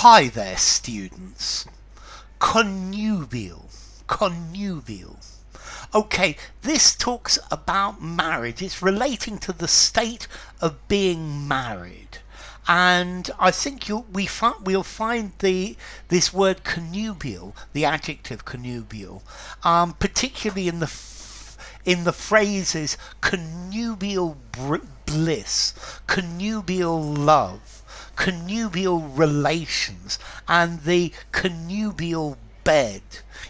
Hi there, students. Connubial. Connubial. Okay, this talks about marriage. It's relating to the state of being married. And I think we'll find this word connubial, the adjective connubial, particularly in the phrases connubial bliss, connubial love, connubial relations, and the connubial bed.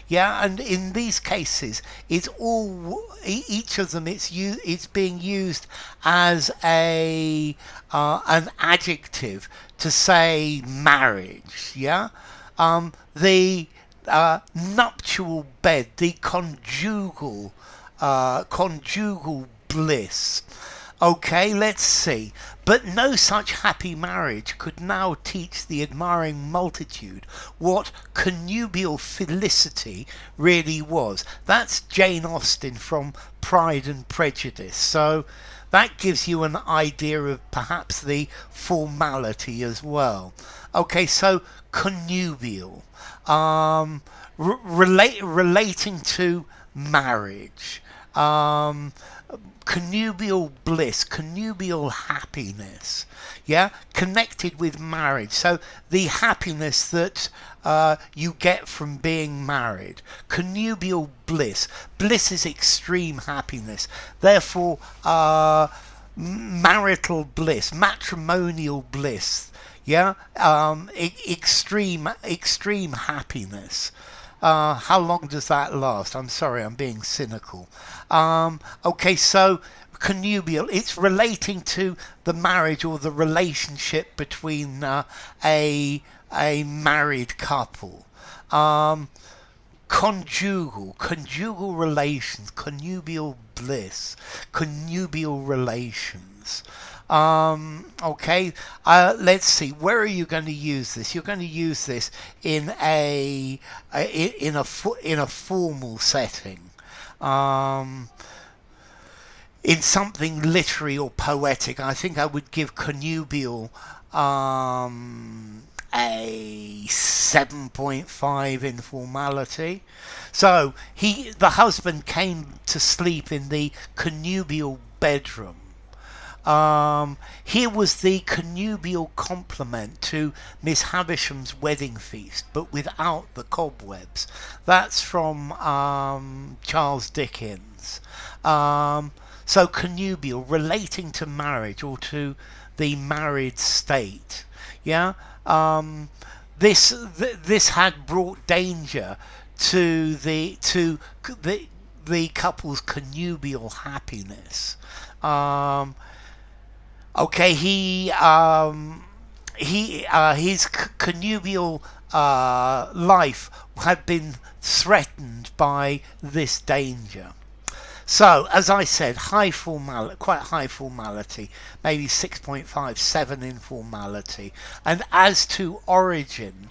Yeah, and in these cases each of them it's being used as an adjective to say marriage. Yeah, the nuptial bed, the conjugal bliss. Okay, let's see. But no such happy marriage could now teach the admiring multitude what connubial felicity really was. That's Jane Austen from Pride and Prejudice. So that gives you an idea of perhaps the formality as well. Okay, so connubial, relating to marriage. Connubial bliss, connubial happiness, yeah, connected with marriage. So the happiness that you get from being married. Connubial bliss. Bliss is extreme happiness. Therefore, marital bliss, matrimonial bliss, yeah, extreme happiness. How long does that last? I'm sorry, I'm being cynical. Okay, so connubial, it's relating to the marriage or the relationship between a married couple. Conjugal relations, connubial bliss, connubial relations. Okay, let's see, where are you going to use this? You're going to use this in a formal setting, in something literary or poetic. I think I would give connubial a 7.5 in formality. So the husband came to sleep in the connubial bedroom. Here was the connubial complement to Miss Havisham's wedding feast, but without the cobwebs. That's from Charles Dickens. So connubial, relating to marriage or to the married state. Yeah, this had brought danger to the couple's connubial happiness. Okay, his connubial life had been threatened by this danger. So, as I said, quite high formality, maybe 6.5, 7 in formality. And as to origin,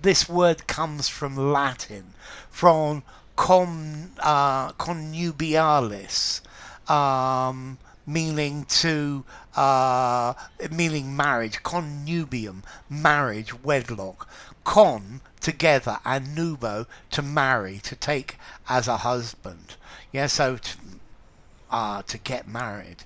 this word comes from Latin, from connubialis, meaning marriage, connubium, marriage, wedlock. Con, together, and nubo, to marry, to take as a husband. Yeah, so to get married.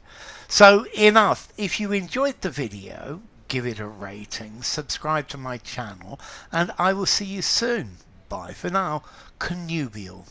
So enough. If you enjoyed the video, give it a rating, subscribe to my channel, and I will see you soon. Bye for now. Connubial.